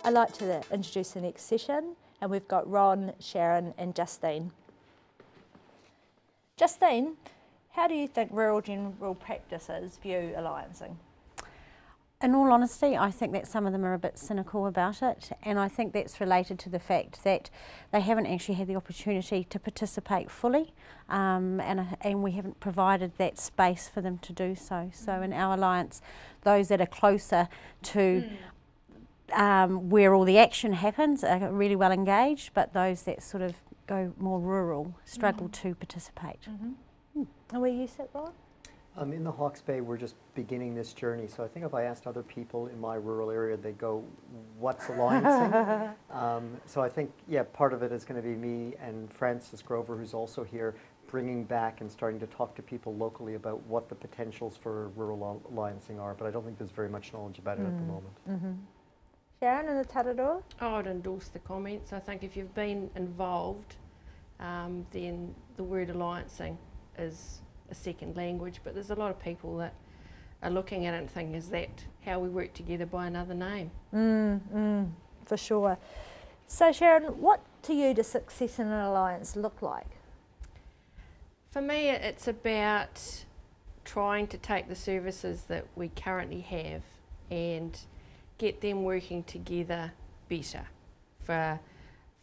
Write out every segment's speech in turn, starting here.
I'd like to introduce the next session, and we've got Ron, Sharon and Justine. Justine, how do you think rural general practices view alliancing? In all honesty, I think that some of them are a bit cynical about it, and I think that's related to the fact that they haven't actually had the opportunity to participate fully, and we haven't provided that space for them to do so. So in our alliance, those that are closer to where all the action happens are really well engaged, but those that sort of go more rural struggle to participate. And where you sit, Ron? In the Hawke's Bay, we're just beginning this journey. So I think if I asked other people in my rural area, they'd go, what's alliancing? So I think, yeah, part of it is going to be me and Francis Grover, who's also here, bringing back and starting to talk to people locally about what the potentials for rural alliancing are. But I don't think there's very much knowledge about it at the moment. Sharon and the Tararoa? Oh, I'd endorse the comments. I think if you've been involved, then the word alliancing is a second language, but there's a lot of people that are looking at it and thinking, is that how we work together by another name? For sure. So Sharon, what to you does success in an alliance look like? For me, it's about trying to take the services that we currently have and get them working together better for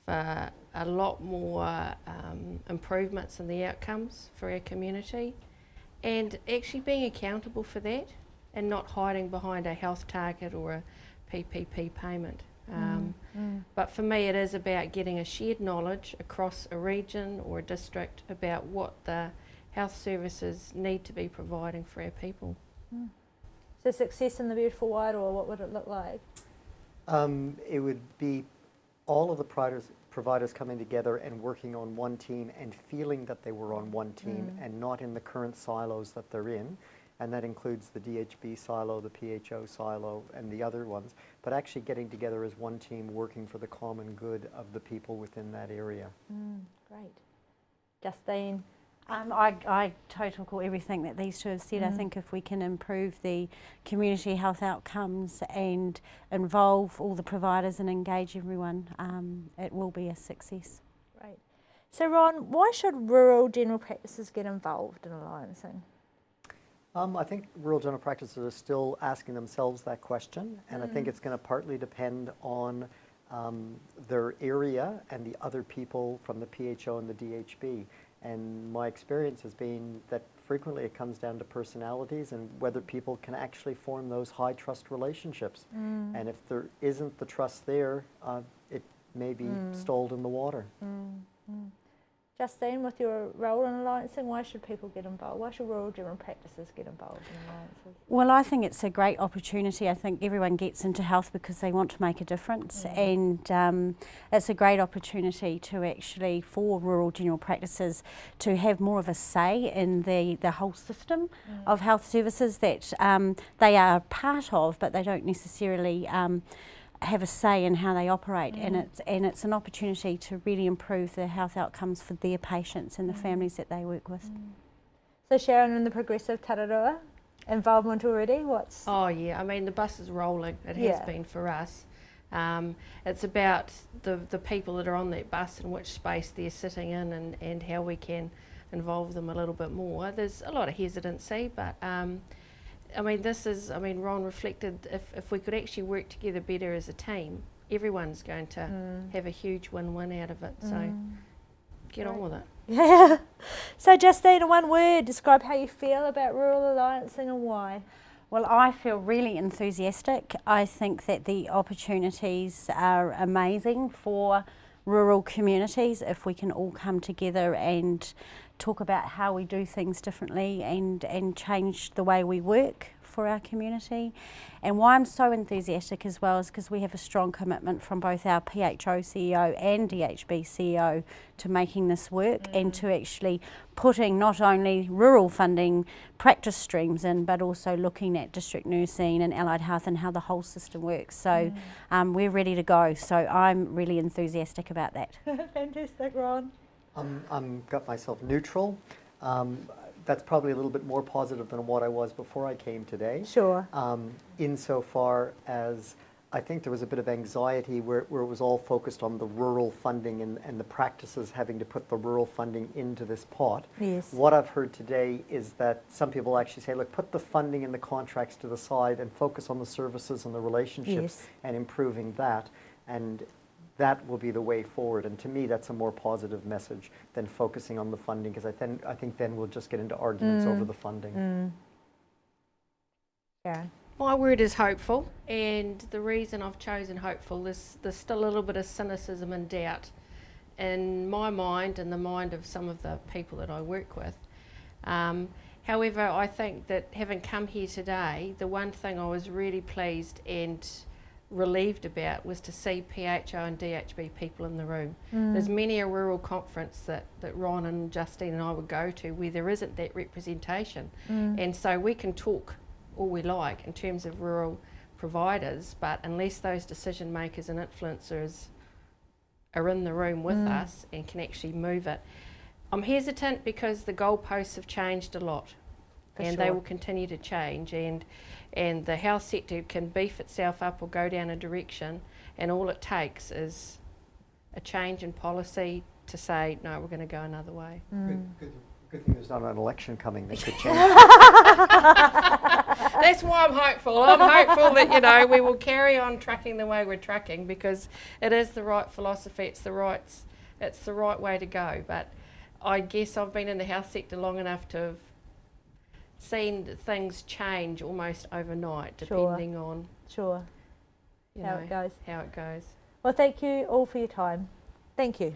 a lot more improvements in the outcomes for our community, and actually being accountable for that and not hiding behind a health target or a PPP payment. But for me it is about getting a shared knowledge across a region or a district about what the health services need to be providing for our people. So success in the beautiful Wairoa, what would it look like? It would be all of the providers coming together and working on one team and feeling that they were on one team and not in the current silos that they're in. And that includes the DHB silo, the PHO silo, and the other ones. But actually getting together as one team working for the common good of the people within that area. Great. Justine? I totally call everything that these two have said. I think if we can improve the community health outcomes and involve all the providers and engage everyone, it will be a success. Great. So Ron, why should rural general practices get involved in alliancing? I think rural general practices are still asking themselves that question, and I think it's going to partly depend on their area and the other people from the PHO and the DHB. And my experience has been that frequently it comes down to personalities and whether people can actually form those high trust relationships. And if there isn't the trust there, it may be stalled in the water. Justine, with your role in alliancing, why should people get involved? Why should rural general practices get involved in alliances? Well, I think it's a great opportunity. I think everyone gets into health because they want to make a difference, and it's a great opportunity to actually, for rural general practices, to have more of a say in the whole system of health services that they are part of, but they don't necessarily have a say in how they operate, and it's an opportunity to really improve the health outcomes for their patients and the families that they work with. So Sharon, in the progressive Tararoa, involvement already? What's? Oh yeah, I mean the bus is rolling, it has been for us. It's about the people that are on that bus and which space they're sitting in and how we can involve them a little bit more. There's a lot of hesitancy, but I mean, Ron reflected, if we could actually work together better as a team, everyone's going to have a huge win-win out of it, so get on with it. Yeah. So Justine, in one word, describe how you feel about rural alliancing and why. Well, I feel really enthusiastic. I think that the opportunities are amazing for rural communities if we can all come together and talk about how we do things differently and change the way we work for our community. And why I'm so enthusiastic as well is because we have a strong commitment from both our PHO CEO and DHB CEO to making this work and to actually putting not only rural funding practice streams in, but also looking at district nursing and allied health and how the whole system works. So we're ready to go. So I'm really enthusiastic about that. Fantastic, Ron. I'm got myself neutral. That's probably a little bit more positive than what I was before I came today. Sure. Insofar as I think there was a bit of anxiety where it was all focused on the rural funding and the practices having to put the rural funding into this pot. Yes. What I've heard today is that some people actually say, look, put the funding and the contracts to the side and focus on the services and the relationships Yes. and improving that. And that will be the way forward. And to me, that's a more positive message than focusing on the funding, because I think then we'll just get into arguments over the funding. Sharon. My word is hopeful, and the reason I've chosen hopeful is there's still a little bit of cynicism and doubt in my mind and the mind of some of the people that I work with. However, I think that having come here today, the one thing I was really pleased and relieved about was to see PHO and DHB people in the room. There's many a rural conference that Ron and Justine and I would go to where there isn't that representation, and so we can talk all we like in terms of rural providers, but unless those decision makers and influencers are in the room with us and can actually move it. I'm hesitant because the goalposts have changed a lot, and they will continue to change, and the health sector can beef itself up or go down a direction, and all it takes is a change in policy to say, no, we're going to go another way. Good thing there's not an election coming that could change. That's why I'm hopeful. I'm hopeful that, you know, we will carry on trucking the way we're trucking, because it is the right philosophy, it's the right way to go. But I guess I've been in the health sector long enough to have seen things change almost overnight, depending on Sure. you How know, it goes. how it goes. Well, thank you all for your time. Thank you.